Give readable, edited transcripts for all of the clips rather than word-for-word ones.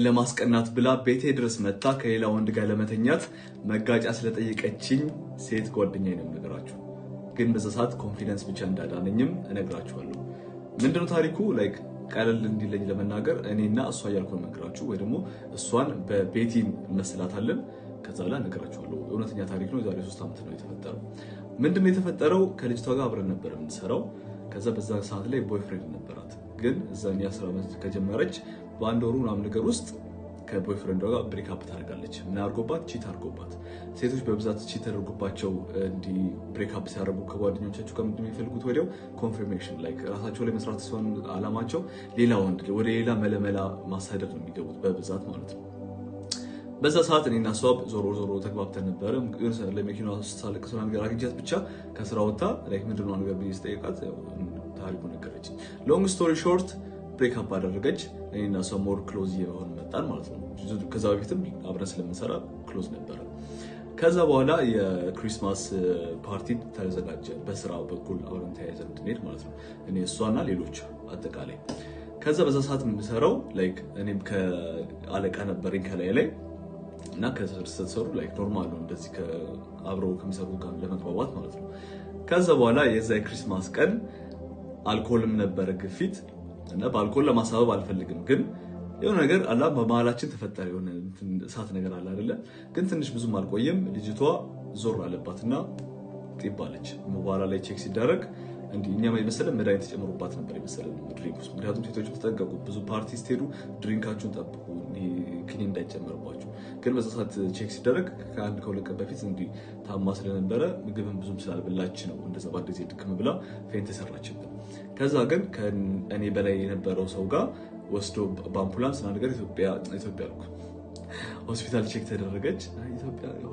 ለማስቀናት ብላ ቤቴ ድረስ መጣ ከሌላ ወንድ ጋር ለመተኛት መጋጫ ስለጠየቀችኝ ሴት ጓደኛዬ ነው የምነግራችሁ። ግን በዛ ሰዓት ኮንፊደንስ ብቻ እንዳዳነኝም እነግራችኋለሁ። ምንድነው ታሪኩ? ላይክ ቀለል እንዲለኝ ለመናገር እኔና እሷ እያልኩ ነው የምነግራችሁ፣ ወይ ደግሞ እሷን በቤቲ እንመስላታለን። ከዛ ላይ እነግራችኋለሁ። እውነተኛ ታሪክ ነው። የዛሬ 3 ዓመት ነው የተፈጠረው። ምንድነው የተፈጠረው? ከልጅቷ ጋር አብረን ነበር የምንሰራው። ከዛ በዛ ሰዓት ላይ ቦይፍሬንድ ነበራት። ግን እዛኛ ስራ ከጀመረች በአንድ ወሩ ምናምን ነገር ውስጥ ከቦይፍሬንዷ ጋር ብሬክ አፕ ታደርጋለች። ምን አድርጎባት? ቺት አድርጎባት። ሴቶች በብዛት ቺት ተደርጎባቸው እንዲ ብሬክ አፕ ሲያደርጉ ከጓደኞቻቸው ጋር ምንድነው የሚፈልጉት? ወዲያው ኮንፊርሜሽን፣ ላይክ ራሳቸው ላይ መስራት ሲሆን አላማቸው ሌላ ወንድ ወደ ሌላ መለመላ ማሳደድ ነው የሚገቡት በብዛት ማለት ነው። በዛ ሰዓት እኔና እሷ ዞሮ ተግባብተን ነበረ። ለመኪናዋ ሳለቅስ ነገር አግኝቻት ብቻ ከስራ ወጣ ላይክ ምንድነው ነገር ብዬ ስጠይቃት ታሪኩ ነገረች። ሎንግ ስቶሪ ሾርት ብሬክ አፕ አደረገች። እኔና እሷ ሞር ክሎዝ እየሆን መጣን ማለት ነው። ከዛ በፊትም አብረን ስለምንሰራ ክሎዝ ነበረ። ከዛ በኋላ የክሪስማስ ፓርቲ ተዘጋጀ። በስራ በኩል አብረን ተያይዘን እንድንሄድ ማለት ነው፣ እኔ እሷና ሌሎች አጠቃላይ። ከዛ በዛ ሰዓት የምንሰራው ላይክ እኔም ከአለቃ ነበረኝ ከላይ ላይ እና ከሰሩ ላይክ ኖርማል ነው እንደዚህ አብረው ከሚሰሩ ጋር ለመግባባት ማለት ነው። ከዛ በኋላ የዛ የክሪስማስ ቀን አልኮልም ነበረ ግፊት እና በአልኮል ለማሳበብ አልፈልግም፣ ግን የሆነ ነገር አላ በመሀላችን ተፈጠረ። የሆነ እሳት ነገር አለ አይደለ? ግን ትንሽ ብዙም አልቆየም። ልጅቷ ዞር አለባትና ጢባለች። በኋላ ላይ ቼክ ሲደረግ እንዲህ እኛ የመሰለን መድኃኒት ተጨምሮባት ነበር የመሰለን ድሪንክ ውስጥ። ምክንያቱም ሴቶች ተጠንቀቁ፣ ብዙ ፓርቲ ስትሄዱ ድሪንካችሁን ጠብቁ ክኒን እንዳይጨመርባችሁ። ግን በዛ ሰዓት ቼክ ሲደረግ ከአንድ ከሁለት ቀን በፊት እንዲህ ታማ ስለነበረ ምግብን ብዙም ስላልበላች ነው እንደዛ ባድ ጊዜ ድክም ብላ ፌንት ተሰራችብን። ከዛ ግን ከእኔ በላይ የነበረው ሰው ጋር ወስዶ በአምቡላንስ እና ነገር ኢትዮጵያ አልኩ ሆስፒታል ቼክ ተደረገች።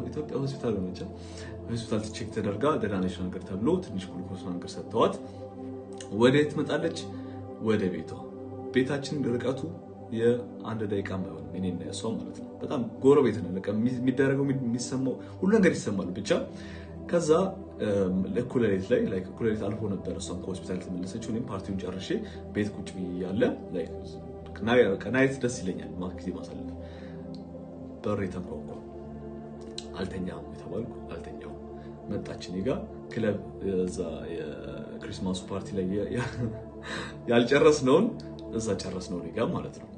ኢትዮጵያ ሆስፒታል ሆነች። ሆስፒታል ቼክ ተደርጋ ደህና ነሽ ነገር ተብሎ ትንሽ ግሉኮስ ነገር ሰጥተዋት ወዴት ትመጣለች? ወደ ቤቷ። ቤታችን ርቀቱ የአንድ ደቂቃ ባይሆን እኔና እሷ ማለት ነው። በጣም ጎረቤት ነው። ለቀ የሚደረገው የሚሰማው ሁሉ ነገር ይሰማል ብቻ። ከዛ እኩለ ሌሊት ላይ ላይክ እኩለ ሌሊት አልፎ ነበር እሷም ከሆስፒታል ተመለሰችው። እኔም ፓርቲውን ጨርሼ ቤት ቁጭ ብያለ ላይክ ናይት ደስ ይለኛል ጊዜ ማሳለፍ። በር ተንኳኳ። አልተኛም የተባልኩ አልተኛው። መጣች እኔ ጋር ክለብ እዛ የክሪስማሱ ፓርቲ ላይ ያልጨረስነውን እዛ ጨረስነው እኔ ጋር ማለት ነው።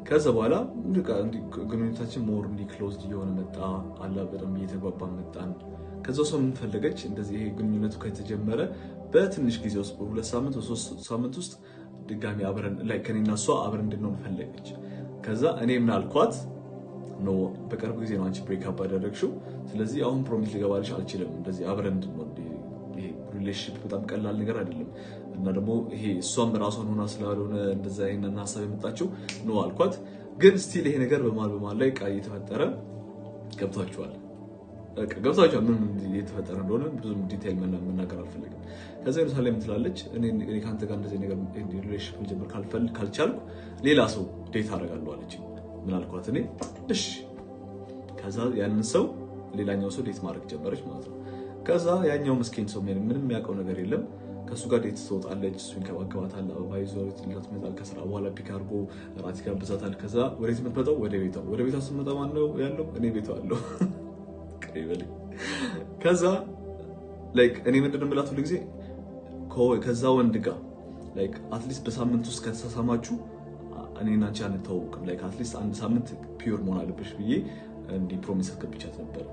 ከዛ በኋላ ግንኙነታችን ሞር እንዲ ክሎዝ እየሆነ መጣ። አላ በደንብ እየተግባባን መጣን። ከዛ ሰው ምን ፈለገች? እንደዚህ ይሄ ግንኙነቱ ከተጀመረ በትንሽ ጊዜ ውስጥ በ2 ሳምንት በ3 ሳምንት ውስጥ ድጋሚ አብረን ላይ ከኔና እሷ አብረን እንድንሆን ፈለገች። ከዛ እኔ ምን አልኳት? ነው በቅርብ ጊዜ ነው አንቺ ብሬክ አፕ ያደረግሽው፣ ስለዚህ አሁን ፕሮሚስ ልገባልሽ አልችልም እንደዚህ አብረን እንድንሆን። ይሄ ሪሌሽንሺፕ በጣም ቀላል ነገር አይደለም እና ደግሞ ይሄ እሷም ራሷን ሆና ስላልሆነ እንደዛ አይነና ሐሳብ የመጣችው ነው አልኳት። ግን ስቲል ይሄ ነገር በማል ላይ ቃል እየተፈጠረ ገብቷችኋል። ምን እየተፈጠረ እንደሆነ ብዙም ዲቴይል መናገር አልፈልግም። ከዛ ኢየሩሳሌም ትላለች እኔ ካንተ ጋር እንደዚህ ነገር ሪሌሽንሺፕ መጀመር ካልቻልኩ ሌላ ሰው ዴት አደርጋለሁ አለች። ምን አልኳት? እኔ እሺ። ከዛ ያንን ሰው ሌላኛው ሰው ዴት ማድረግ ጀመረች ማለት ነው። ከዛ ያኛው ምስኪን ሰው ምንም የሚያውቀው ነገር የለም። ከሱ ጋር ዴት ትወጣለች፣ እሱ ይንከባከባታል፣ አበባ ይዞ ትመጣለች። ከስራ በኋላ ፒክ አድርጎ እራት ይጋብዛታል። ከዛ ወዴት የምትመጣው? ወደ ቤቷ። ወደ ቤቷ ስትመጣ ማን ነው ያለው? እኔ ቤቷ አለው። ከዛ ላይክ እኔ ምንድነው የምላት ሁሉ ጊዜ ከዛ ወንድ ጋር ላይክ አትሊስት በሳምንት ውስጥ ከተሳሳማችሁ እኔና አንቺ አንተዋወቅም፣ ላይክ አትሊስት አንድ ሳምንት ፒውር መሆን አለብሽ ብዬ እንዲ ፕሮሚስ አስገብቻት ነበር።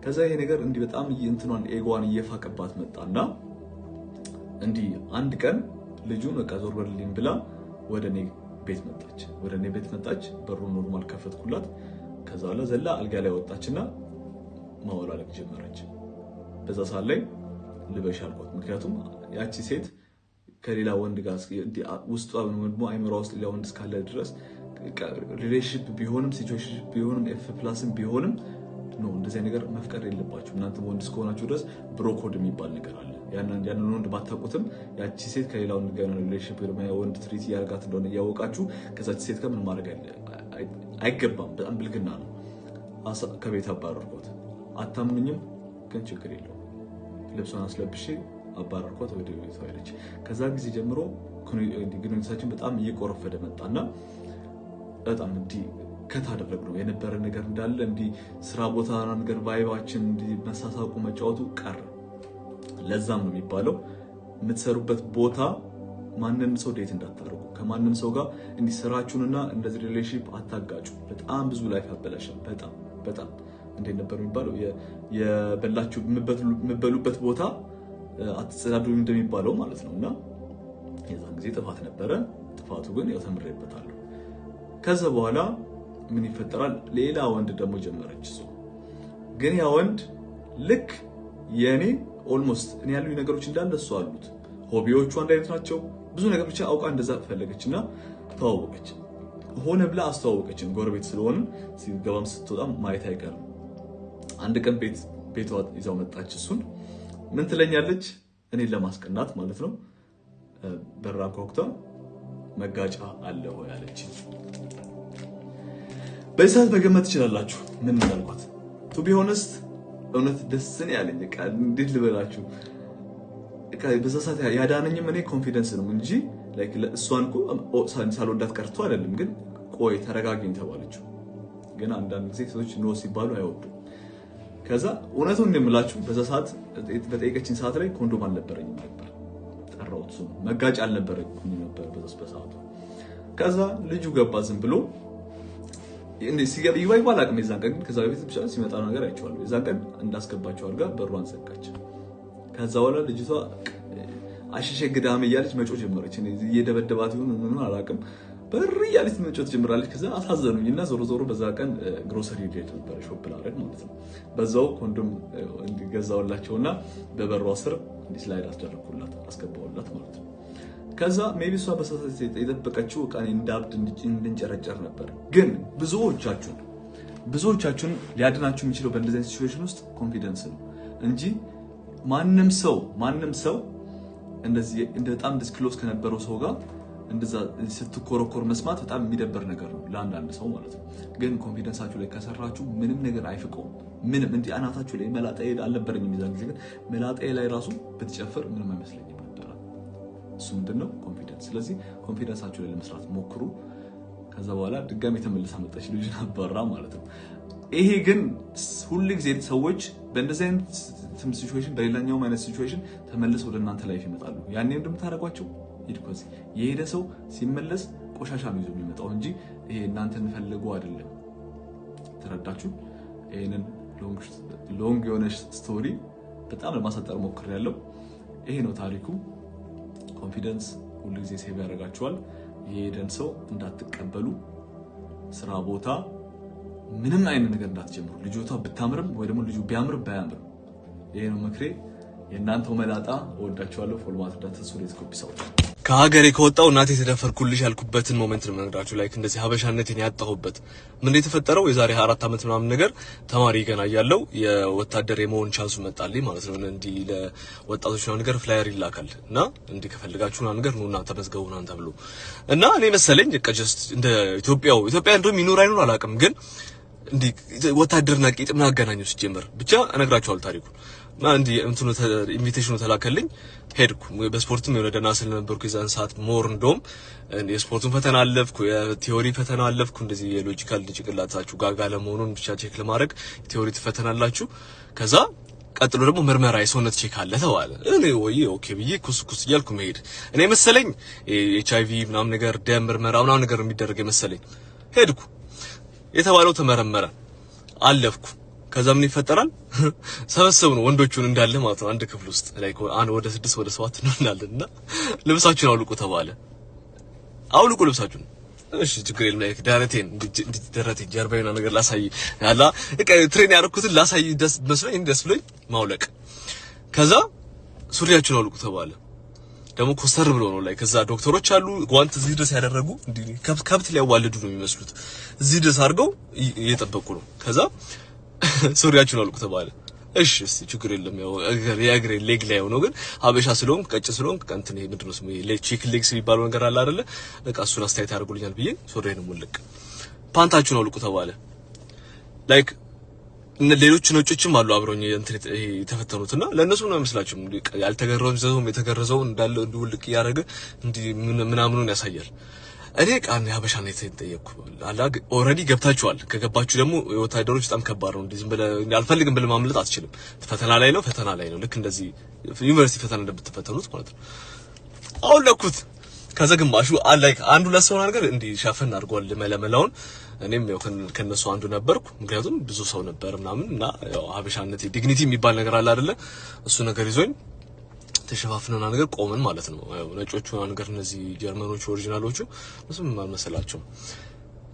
ከዛ ይሄ ነገር እንዲ በጣም እንትኗን ኤጓን እየፋቀባት መጣና እንዲ አንድ ቀን ልጁን በቃ ዞር በልልኝ ብላ ወደ እኔ ቤት መጣች። በሩን ኖርማል ከፈትኩላት። ከዛ በኋላ ዘላ አልጋ ላይ ወጣችና ማወላለቅ ጀመረች። በዛ ሰዓት ላይ ልበሽ አልኳት። ምክንያቱም ያቺ ሴት ከሌላ ወንድ ጋር ውስጧ ነው አይምሮ ውስጥ ሌላ ወንድ እስካለ ድረስ ሪሌሽንሺፕ ቢሆንም ሲቹዌሽን ቢሆንም ኤፍ ፕላስም ቢሆንም ነው እንደዚህ ነገር መፍቀድ የለባችሁ። እናንተ ወንድ እስከሆናችሁ ድረስ ብሮ ኮድ የሚባል ነገር አለ። ያንን ወንድ ባታውቁትም ያቺ ሴት ከሌላ ወንድ ጋር ሪሌሽንሺፕ ወንድ ትሪት ያርጋት እንደሆነ እያወቃችሁ ከዛች ሴት ጋር ምን ማድረግ አይገባም። በጣም ብልግና ነው። ከቤት አባረርኳት። አታምኑኝም? ግን ችግር የለውም። ልብሷን አስለብሼ አባረርኳት። ወደ ቤቷ ሄደች። ከዛ ጊዜ ጀምሮ ግንኙነታችን በጣም እየቆረፈደ መጣና በጣም ከታደረግነው የነበረ ነገር እንዳለ እንዲህ ስራ ቦታ ነገር ቫይባችን እንዲህ መሳሳቁ መጫወቱ ቀረ። ለዛም ነው የሚባለው የምትሰሩበት ቦታ ማንንም ሰው ዴት እንዳታደርጉ፣ ከማንም ሰው ጋር እንዲህ ስራችሁንና እንደዚህ ሪሌሽንሺፕ አታጋጩ። በጣም ብዙ ላይፍ ያበላሻል። በጣም እንዴት ነበር የሚባለው የበላችሁ የምበሉበት ቦታ አትጸዳዱ እንደሚባለው ማለት ነው። እና የዛን ጊዜ ጥፋት ነበረ። ጥፋቱ ግን ያው ተምሬበታለሁ። ከዛ በኋላ ምን ይፈጠራል? ሌላ ወንድ ደግሞ ጀመረች እሱ። ግን ያ ወንድ ልክ የኔ ኦልሞስት እኔ ያሉኝ ነገሮች እንዳለ እሱ አሉት። ሆቢዎቹ አንድ አይነት ናቸው። ብዙ ነገር ብቻ አውቃ እንደዛ ፈለገችና ተዋወቀች። ሆነ ብላ አስተዋወቀችን። ጎረቤት ስለሆነ ሲገባም ስትወጣም ማየት አይቀርም። አንድ ቀን ቤቷ ይዛው መጣች። እሱን ምን ትለኛለች? እኔን ለማስቀናት ማለት ነው። በራን ኮክታ መጋጫ አለ ወይ አለች። በዚህ ሰዓት መገመት ትችላላችሁ ምን እንዳልኳት። ቱ ቢ ሆነስት እውነት ደስ ነው ያለኝ። እንዴት ልበላችሁ፣ በዛ ሰዓት ያዳነኝም እኔ ኮንፊደንስ ነው እንጂ ላይክ እሷን እኮ ሳልወዳት ቀርቶ አይደለም። ግን ቆይ ተረጋግኝ ተባለችው። ግን አንዳንድ ጊዜ ሴቶች ኖ ሲባሉ አይወዱም። ከዛ እውነቱን እንደምላችሁ በዛ ሰዓት በጠየቀችኝ ሰዓት ላይ ኮንዶም አልነበረኝም ነበር። ጠራሁት። እሱ መጋጫ አልነበረኝም ነበር በሰዓቱ። ከዛ ልጁ ገባ ዝም ብሎ ሲገባ ይባይ አላውቅም። የዛን ቀን ከዛ በፊት ብቻ ሲመጣ ነገር አይቼዋለሁ። የዛን ቀን እንዳስገባቸው አድርጋ በሯን ዘጋች። ከዛ በኋላ ልጅቷ አሸሸ ግዳም እያለች መጮህ ጀመረች። እኔ እየደበደባት ይሁን ምን አላውቅም፣ በር እያለች መጮህ ጀምራለች። ከዛ አሳዘኑኝና ዞሮ በዛ ቀን ግሮሰሪ ሄድ ነበር ሾፕ ላደርግ ማለት ነው። በዛው ኮንዶም እንዲገዛውላቸውና በበሯ ስር ስላይድ አስደረኩላት አስገባውላት ማለት ነው። ከዛ ሜቢ እሷ በሰዓት የጠበቀችው ቃኔ እንዳብድ እንድንጨረጨር ነበር። ግን ብዙዎቻችሁን ሊያድናችሁ የሚችለው በእንደዚህ አይነት ሲቹዌሽን ውስጥ ኮንፊደንስ ነው እንጂ ማንም ሰው እንደዚህ በጣም ዲስክሎዝ ከነበረው ሰው ጋር እንደዛ ስትኮረኮር መስማት በጣም የሚደበር ነገር ነው ለአንዳንድ ሰው ማለት ነው። ግን ኮንፊደንሳችሁ ላይ ከሰራችሁ ምንም ነገር አይፍቀውም። ምንም እንዲህ አናታችሁ ላይ መላጣዬ አልነበረኝም የዛን ጊዜ፣ ግን መላጣዬ ላይ ራሱ ብትጨፍር ምንም አይመስለኝም ነበር። እሱ ምንድነው? ኮንፊደንስ። ስለዚህ ኮንፊደንሳችሁ ላይ ለመስራት ሞክሩ። ከዛ በኋላ ድጋሚ ተመልሳ መጣች ልጅን አባራ ማለት ነው። ይሄ ግን ሁሉ ጊዜ ሰዎች በእንደዚህ አይነት ሲቹዌሽን በሌላኛው አይነት ሲቹዌሽን ተመልሰው ወደ እናንተ ላይፍ ይመጣሉ። ያኔ እንደምታረጓቸው ይድኮዚ የሄደ ሰው ሲመለስ ቆሻሻ ነው ይዞ የሚመጣው እንጂ ይሄ እናንተን ፈልጎ አይደለም። ተረዳችሁ? ይሄንን ሎንግ የሆነ ስቶሪ በጣም ለማሳጠር ሞክሬያለሁ። ይሄ ነው ታሪኩ። ኮንፊደንስ ሁሉ ጊዜ ሴቭ ያደርጋችኋል። የሄደን ሰው እንዳትቀበሉ። ስራ ቦታ ምንም አይነት ነገር እንዳትጀምሩ። ልጅቷ ብታምርም ወይ ደግሞ ልጁ ቢያምር ባያምር፣ ይሄ ነው ምክሬ። የእናንተው መላጣ። እወዳችኋለሁ። ፎልማት ዳትስ ሱሬት ኮፒ ሰዎች ከሀገሬ ከወጣው እናቴ ተደፈርኩልሽ ያልኩበትን ሞመንት ነው የምነግራችሁ። ላይክ እንደዚህ ሀበሻነቴን ያጣሁበት ምን የተፈጠረው የዛሬ 4 አመት ምናምን ነገር ተማሪ ገና እያለሁ የወታደር የመሆን ቻንሱ መጣልኝ ማለት ነው። እንዲህ ለወጣቶች ነው ነገር ፍላየር ይላካል እና እንዲህ ከፈልጋችሁ ነው ነገር ነው እና ተመዝገቡ ነው ተብሎ እና እኔ መሰለኝ ጀስት እንደ ኢትዮጵያ እንደውም ይኖር አይኖር አላውቅም፣ ግን እንዲህ ወታደርና ቂጥ ምን አገናኘው ሲጀመር ብቻ እነግራችኋለሁ ታሪኩን። አንድ እንትኑ ኢንቪቴሽኑ ተላከልኝ። ሄድኩ። በስፖርትም የሆነ ደህና ስለነበርኩ የዛን ሰዓት ሞር እንደውም የስፖርቱን ፈተና አለፍኩ፣ የቲዮሪ ፈተና አለፍኩ። እንደዚህ የሎጂካል ጭንቅላታችሁ ጋጋ ለመሆኑን ብቻ ቼክ ለማድረግ ቲዮሪ ትፈተናላችሁ። ከዛ ቀጥሎ ደግሞ ምርመራ የሰውነት ቼክ አለ ተባለ። እኔ ወይ ኦኬ ብዬ ኩስኩስ እያልኩ መሄድ እኔ መሰለኝ ኤችአይቪ ምናምን ነገር ደም ምርመራ ምናምን ነገር የሚደረግ መሰለኝ። ሄድኩ። የተባለው ተመረመረ፣ አለፍኩ። ከዛ ምን ይፈጠራል? ሰበሰቡን ወንዶቹን እንዳለ ማለት ነው አንድ ክፍል ውስጥ ላይክ ወደ 6 ወደ 7 እንሆናለንና ልብሳችሁን አውልቁ ተባለ። አውልቁ ልብሳችሁን። እሺ ችግር የለም። ላይክ ደረቴን ጀርባዬን ነገር ላሳይ ያላ ትሬን ያደረኩትን ላሳይ ደስ ብሎኝ ማውለቅ። ከዛ ሱሪያችሁን አውልቁ ተባለ። ደግሞ ኮስተር ብሎ ነው ላይ ከዛ ዶክተሮች አሉ ጓንት እዚህ ድረስ ያደረጉ እንዲህ ከብት ሊያዋልዱ ነው የሚመስሉት። እዚህ ድረስ አድርገው እየጠበቁ ነው። ከዛ ሱሪያችሁን አውልቁ ተባለ። እሺ ችግር የለም። ያው የእግሬ ሌግ ላይ ነው፣ ግን ሀበሻ ስለሆንኩ ቀጭ ስለሆንኩ እንትን ይሄ ምንድነው ስሙ ቺክ ሌግስ የሚባለው ነገር አለ አይደለ? በቃ እሱን አስተያየት ያደርጉልኛል ብዬ ሱሪዬን ሙልቅ። ፓንታችሁን አውልቁ ተባለ። ላይክ ሌሎች ነጮችም አሉ አብረውኝ እንትን የተፈተኑትና ለነሱ ነው መስላችሁ ያልተገረዘው የተገረዘው እንዳለ እንዲውልቅ ያደረገ እንዲ ምናምኑን ያሳያል። እኔ ቃን ሀበሻነት ተጠየቅኩ አላግ ኦሬዲ ገብታችኋል። ከገባችሁ ደግሞ ወታደሮች በጣም ከባድ ነው። እንደዚህ አልፈልግም ብለህ ማምለጥ አትችልም። ፈተና ላይ ነው። ልክ እንደዚህ ዩኒቨርሲቲ ፈተና እንደምትፈተኑት ማለት ነው። አሁን ለኩት ከዛ ግማሹ ላይክ አንዱ ለሰው ነገር እንዲህ ሸፈን አድርጓል መለመላውን። እኔም ያው ከነሱ አንዱ ነበርኩ። ምክንያቱም ብዙ ሰው ነበር ምናምን እና ያው ሀበሻነት ዲግኒቲ የሚባል ነገር አለ አይደለ? እሱ ነገር ይዞኝ ተሸፋፍነና ነገር ቆመን ማለት ነው። ያው ነጮቹ ነገር እነዚህ ጀርመኖቹ ኦሪጂናሎቹ ምንም አልመሰላቸው።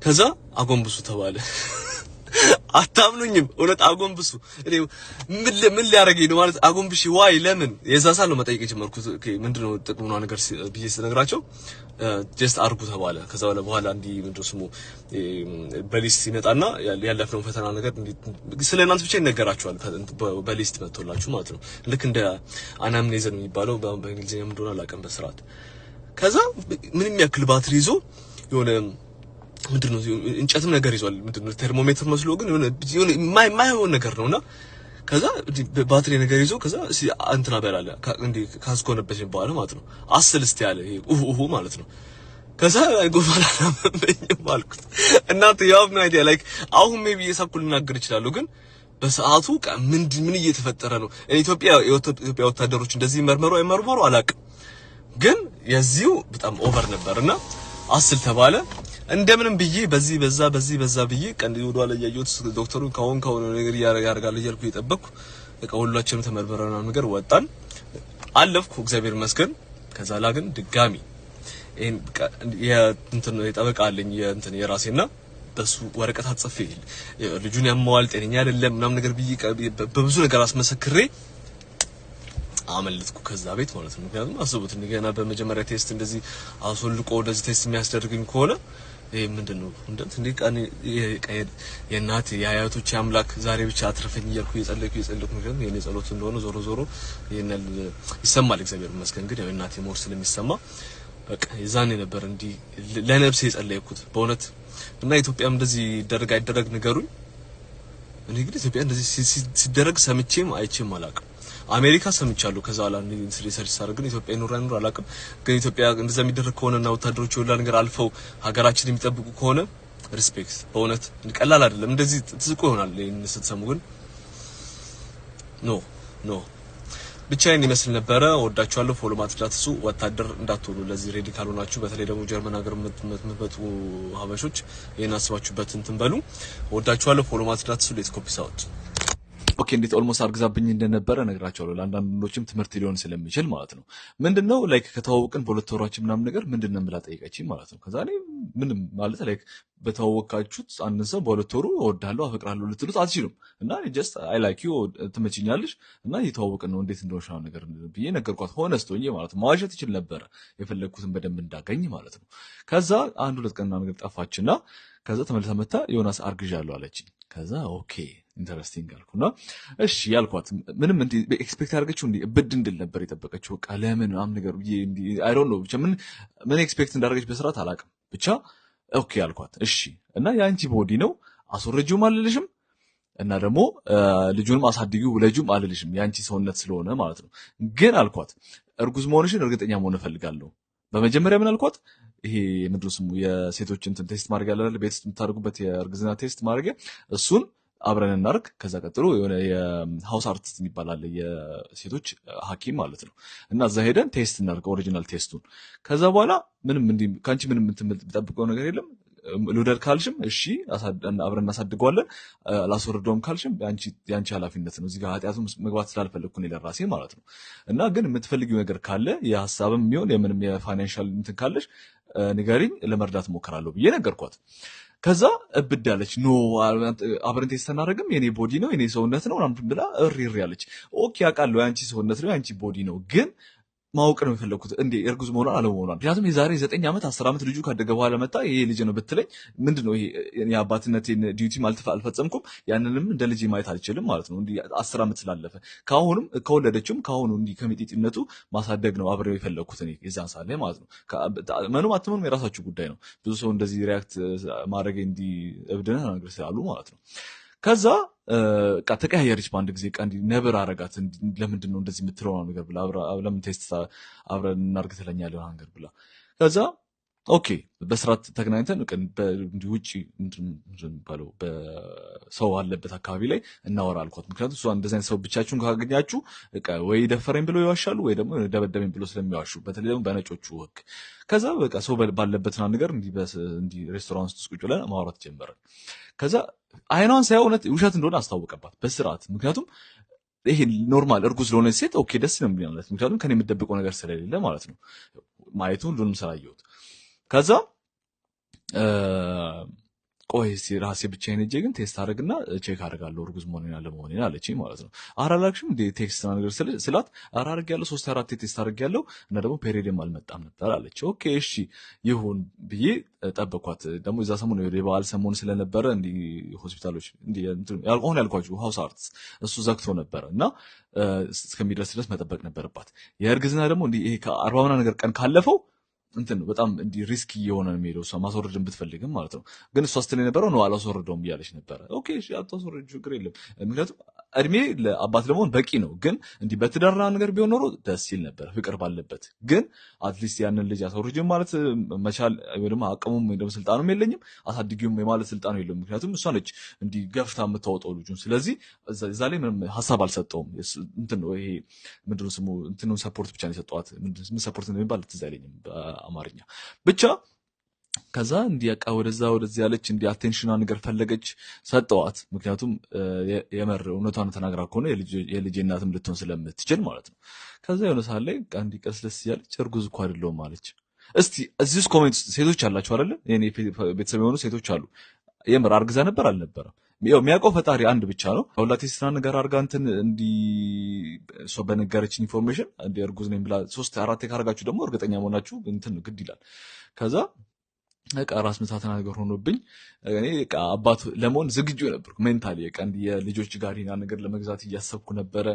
ከዛ አጎንብሱ ተባለ። አታምኑኝም? እውነት አጎንብሱ። እኔ ምን ሊያረገኝ ነው ማለት አጎንብሺ ዋይ ለምን የዛ ሳል ነው መጠየቅ ጀመርኩት። ኦኬ ምንድነው ጥቅሙ ነው ነገር ብዬ ስነግራቸው ጀስት አርጉ ተባለ። ከዛ በኋላ እንዲህ ምንድነው ስሙ በሊስት ይመጣና ያለፈው ፈተና ነገር ስለናንተ ብቻ ይነገራቸዋል። በሊስት መጥቶላችሁ ማለት ነው። ልክ እንደ አናምኔዘን የሚባለው በእንግሊዝኛ ምን እንደሆነ አላውቅም በስርዓት። ከዛ ምንም ያክል ባትሪ ይዞ የሆነ ምንድነው እንጨትም ነገር ይዟል። ምንድነው ቴርሞሜትር መስሎ ግን የሆነ የማይሆን ነገር ነውና ከዛ ባትሪ ነገር ይዞ ከዛ እንትና በላለ እንዴ ካስኮነበት በኋላ ማለት ነው አስል እስቲ ያለ ይሄ ማለት ነው። ከዛ ጎፋላ ምንም አልኩት እናንተ ያው ምን አይዲያ ላይክ አሁን ሜቢ የሳኩል ልናገር ይችላል ግን በሰዓቱ ምን እየተፈጠረ ነው? ኢትዮጵያ ወታደሮች እንደዚህ መርመሩ አይመርመሩ አላውቅም፣ ግን የዚሁ በጣም ኦቨር ነበርና አስል ተባለ። እንደምንም ብዬ በዚህ በዛ ብዬ ቀን ወደኋላ ያየሁት ዶክተሩ ካሁን ነገር ያደርጋል እያልኩ እየጠበቅኩ በቃ ሁላችንም ተመርመረና ነገር ወጣን፣ አለፍኩ እግዚአብሔር ይመስገን። ከዛ ላ ግን ድጋሚ እንትን የጠበቃ አለኝ የእንትን የራሴና በሱ ወረቀት አጽፌ ልጁን ያመዋል ጤነኛ አይደለም ምናምን ነገር ብዬ በብዙ ነገር አስመሰክሬ አመልጥኩ ከዛ ቤት ማለት ነው። ምክንያቱም አስቡት እንደገና በመጀመሪያ ቴስት እንደዚህ አስወልቆ እንደዚህ ቴስት የሚያስደርግኝ ከሆነ ይሄ ምንድነው እንዴ ቃኔ የእናት የአያቶች አምላክ ዛሬ ብቻ አትርፈኝ እያልኩ የጸለይኩ ነገር የኔ ጸሎት እንደሆነ ዞሮ ይሄን ይሰማል እግዚአብሔር ይመስገን። ግን ያው እናቴ ሞር ስለሚሰማ በቃ የዛኔ ነበር እንዲ ለነብሴ የጸለይኩት በእውነት እና ኢትዮጵያም እንደዚህ ደረግ አይደረግ ንገሩኝ። እኔ ግን ኢትዮጵያ እንደዚህ ሲደረግ ሰምቼም አይቼም አላውቅም። አሜሪካ ሰምቻለሁ ከዛ አላ ሪሰርች ሳደርግ ግን ኢትዮጵያ ይኖር አላውቅም። ግን ኢትዮጵያ እንደዛ የሚደረግ ከሆነና ወታደሮች ሁሉ ነገር አልፈው ሀገራችን የሚጠብቁ ከሆነ ሪስፔክት በእውነት ቀላል አይደለም። እንደዚህ ትስቁ ይሆናል ስትሰሙ፣ ግን ኖ ብቻዬን ይመስል ነበረ። ወዳችኋለሁ። ፎሎ ማትዳትሱ ወታደር እንዳትሆኑ ለዚህ ሬዲ ካልሆናችሁ፣ በተለይ ደግሞ ጀርመን ሀገር የምትመጡ ሀበሾች ይሄን አስባችሁበት እንትን በሉ። ወዳችኋለሁ። ፎሎ ማትዳትሱ ሌትስ ኮፒ ሳውት ኦኬ እንዴት ኦልሞስት አርግዛብኝ እንደነበረ ነግራቸዋለሁ። ለአንዳንዶችም ትምህርት ሊሆን ስለሚችል ማለት ነው። ምንድነው ላይክ ከተዋወቅን በሁለት ወራችን ምናምን ነገር ምንድነው ብላ ጠይቀችኝ ማለት ነው። ከዛ እኔ ምንም ማለት ላይክ በተዋወቃችሁት አንድ ሰው በሁለት ወሩ እወድሃለሁ አፈቅራለሁ ልትሉት አትችሉም። እና ጀስት አይ ላይክ ዩ ትመችኛለሽ እና እየተዋወቅን ነው እንዴት እንደሆነ ነገር ብዬ ነገርኳት። ሆነስቶኝ ማለት ነው። ማዋሸት ይችል ነበረ የፈለግኩትን በደንብ እንዳገኝ ማለት ነው። ከዛ አንድ ሁለት ቀን ነገር ጠፋችና ከዛ ተመልሳ መታ ዮናስ አርግዣለሁ አለችኝ። ከዛ ኦኬ ኢንተረስቲንግ አልኩና እሺ ያልኳት ምንም እንዴ ኤክስፔክት አድርገችው እንዴ ብድ እንድል ነበር የጠበቀችው። በቃ ለምን ምናምን ነገር እንዴ አይ ዶንት ኖ ብቻ ምን ኤክስፔክት እንዳደረገች በስርዓት አላውቅም። ብቻ ኦኬ አልኳት እሺ እና ያንቺ ቦዲ ነው አስወረጂውም አልልሽም እና ደግሞ ልጁንም አሳድጊው ውለጁም አልልሽም ያንቺ ሰውነት ስለሆነ ማለት ነው። ግን አልኳት እርጉዝ መሆንሽን እርግጠኛ መሆን እፈልጋለሁ። በመጀመሪያ ምን አልኳት ይሄ ምንድነው ስሙ የሴቶች እንትን ቴስት ማድረግ ያለ ቤት ውስጥ የምታደርጉበት የእርግዝና ቴስት ማድረግ እሱን አብረን እናርግ። ከዛ ቀጥሎ የሆነ የሃውስ አርቲስት የሚባል አለ የሴቶች ሐኪም ማለት ነው። እና እዛ ሄደን ቴስት እናርግ ኦሪጂናል ቴስቱን። ከዛ በኋላ ምንም እንዲ ካንቺ ምንም የምትጠብቀው ነገር የለም። ልውደድ ካልሽም እሺ አብረን እናሳድገዋለን፣ ላስወርደውም ካልሽም ያንቺ ኃላፊነት ነው። እዚህ ጋር ኃጢአቱን መግባት ስላልፈለግኩ ነው ለራሴ ማለት ነው። እና ግን የምትፈልጊው ነገር ካለ የሀሳብም የሚሆን የምንም የፋይናንሻል እንትን ካለሽ ንገሪኝ፣ ለመርዳት ሞክራለሁ ብዬ ነገርኳት። ከዛ እብድ ያለች ኖ አብረን ቴስት እናደርግም የኔ ቦዲ ነው የኔ ሰውነት ነው ምናምን ብላ እሪ ያለች። ኦኬ አውቃለሁ ያንቺ ሰውነት ነው ያንቺ ቦዲ ነው፣ ግን ማወቅ ነው የፈለኩት እንዴ እርጉዝ መሆኗን አለመሆኗን። ምክንያቱም የዛሬ 9 ዓመት 10 ዓመት ልጁ ካደገ በኋላ መጣ ይሄ ልጅ ነው ብትለኝ ምንድነው ይሄ የአባትነቴን ዲዩቲም አልፈጸምኩም፣ ያንንም እንደ ልጅ ማየት አልችልም ማለት ነው። እንዲህ 10 ዓመት ስላለፈ ካሁንም ከወለደችም ካሁኑ እንዲህ ከሚጢጢነቱ ማሳደግ ነው አብሬው የፈለኩት እኔ የዛን ሳለ ማለት ነው። ምንም አትመኑም የራሳችሁ ጉዳይ ነው። ብዙ ሰው እንደዚህ ሪያክት ማድረግ እንዲህ እብድነህ ነገር ስላሉ ማለት ነው። ከዛ ተቀያየረች በአንድ ጊዜ ቀን ነብር አረጋት። ለምንድን ነው እንደዚህ የምትለው ነገር ብላ ለምን ቴስት አብረን እናርግ ትለኛለህ ነገር ብላ ከዛ ኦኬ በስርዓት ተገናኝተን እንዲህ ውጭ ምንድን የሚባለው በሰው አለበት አካባቢ ላይ እናወራ አልኳት። ምክንያቱም እሷ እንደዚህ አይነት ሰው ብቻችሁን ካገኛችሁ በቃ ወይ ደፈረኝ ብሎ ይዋሻሉ ወይ ደግሞ ደበደበኝ ብሎ ስለሚዋሹ፣ በተለይ ደግሞ በነጮቹ ሕግ። ከዛ በቃ ሰው ባለበት ነገር እንዲህ ሬስቶራንት ውስጥ ቁጭ ብለን ማውራት ጀመረን። ከዛ አይኗን ሳይሆን እውነት ውሸት እንደሆነ አስታወቀባት በስርዓት። ምክንያቱም ይሄ ኖርማል እርጉዝ ለሆነች ሴት ኦኬ ደስ ነው የሚሆንለት፣ ምክንያቱም ከኔ የምደብቀው ነገር ስለሌለ ማለት ነው፣ ማየቱ ሁሉንም ስላየሁት። ከዛ ቆይ እስኪ ራሴ ብቻዬን ሄጄ ግን ቴስት አደርግና ቼክ አደርጋለሁ እርጉዝ መሆኔን አለመሆኔን አለችኝ ማለት ነው። ኧረ አላልክሽም እንደ ቴክስት ነገር ስላት ኧረ አድርጌያለሁ 3-4 ቴስት አድርጌያለሁ እና ደግሞ ፔሪድም አልመጣም ነበር አለች። ኦኬ እሺ ይሁን ብዬ ጠበኳት። ደግሞ እዛ ሰሞን የበዓል ሰሞን ስለነበረ እንዲህ ሆስፒታሎች አሁን ያልኳችሁ ሃውስ አርትስ እሱ ዘግቶ ነበረ እና እስከሚደርስ ድረስ መጠበቅ ነበረባት። የእርግዝና ደግሞ እንዲህ ይሄ ከ40 ምናምን ነገር ቀን ካለፈው እንትን ነው በጣም እንዲህ ሪስክ እየሆነ ነው የሚሄደው። እሷ ማስወረድን ብትፈልግም ማለት ነው። ግን እሷ ስትል የነበረው ነው አላስወረደውም እያለች ነበረ። ኦኬ እሺ አታስወረድ ችግር የለም። ምክንያቱም እድሜ ለአባት ለመሆን በቂ ነው። ግን እንዲህ በትዳርና ነገር ቢሆን ኖሮ ደስ ይል ነበር ፍቅር ባለበት። ግን አትሊስት ያንን ልጅ አስወርጅም ማለት መቻል ወይ ደግሞ አቅሙም ወይ ደግሞ ስልጣኑም የለኝም አሳድጊውም የማለት ስልጣኑ የለም። ምክንያቱም እሷ ነች እንዲህ ገፍታ የምታወጣው ልጁን። ስለዚህ እዛ ላይ ምንም ሀሳብ አልሰጠውም። እንትን ነው ይሄ ምንድን ነው ስሙ እንትኑ ሰፖርት ብቻ ነው የሰጠዋት። ምን ሰፖርት እንደሚባል ትዝ አይለኝም አማርኛ ብቻ። ከዛ እንዲያቃ ወደዚህ ያለች እንዲ አቴንሽኗ ነገር ፈለገች፣ ሰጠዋት። ምክንያቱም የመር እውነቷን ተናግራ ከሆነ የልጄ እናትም ልትሆን ስለምትችል ማለት ነው። ከዛ የሆነ ሰዓት ላይ እንዲ ቀስለስ ያለች እርጉዝ እኮ አይደለሁም አለች። እስቲ እዚህ ውስጥ ኮሜንት ውስጥ ሴቶች አላችሁ አይደለ? የኔ ቤተሰብ የሆኑ ሴቶች አሉ። የምር አርግዛ ነበር አልነበረም? የሚያውቀው ፈጣሪ አንድ ብቻ ነው። ሁላቴ ስራ ነገር አርጋ እንትን እሷ በነገረችን ኢንፎርሜሽን እርጉዝ ነኝ ብላ 3-4 ካረጋችሁ ደግሞ እርግጠኛ መሆናችሁ እንትን ግድ ይላል። ከዛ በቃ ራስ ምታትና ነገር ሆኖብኝ እኔ በቃ አባት ለመሆን ዝግጁ ነበርኩ ሜንታሊ። በቃ የልጆች ጋር ያ ነገር ለመግዛት እያሰብኩ ነበረ።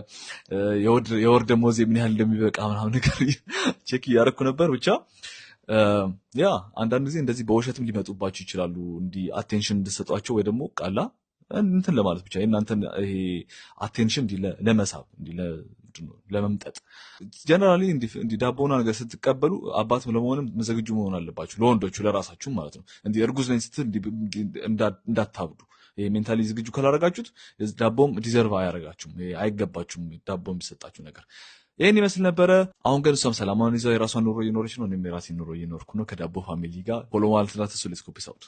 የወር ደመወዜ ምን ያህል እንደሚበቃ ምናምን ነገር ቼክ እያደረኩ ነበር። ብቻ ያ አንዳንድ ጊዜ እንደዚህ በውሸትም ሊመጡባችሁ ይችላሉ። እንዲህ አቴንሽን እንድሰጧቸው ወይ ደግሞ ቃላ እንትን ለማለት ብቻ የእናንተን ይሄ አቴንሽን እንዲህ ለመሳብ እንዲህ ለመምጠጥ። ጀነራሊ እንዲህ ዳቦና ነገር ስትቀበሉ አባት ለመሆንም ዝግጁ መሆን አለባችሁ፣ ለወንዶቹ ለራሳችሁ ማለት ነው። እንዲህ እርጉዝ ነኝ ስትል እንዳታብዱ። ይሄ ሜንታሊ ዝግጁ ካላረጋችሁት ዳቦም ዲዘርቭ አያረጋችሁም፣ አይገባችሁም ዳቦ የሚሰጣችሁ ነገር። ይህን ይመስል ነበረ። አሁን ግን እሷም ሰላማውን ይዘው የራሷን ኑሮ እየኖረች ነው፣ እኔም የራሴን ኑሮ እየኖርኩ ነው ከዳቦ ፋሚሊ ጋር። ፎሎ ማለት ላተሱ ሌትስ ጎ ፒስ አውት።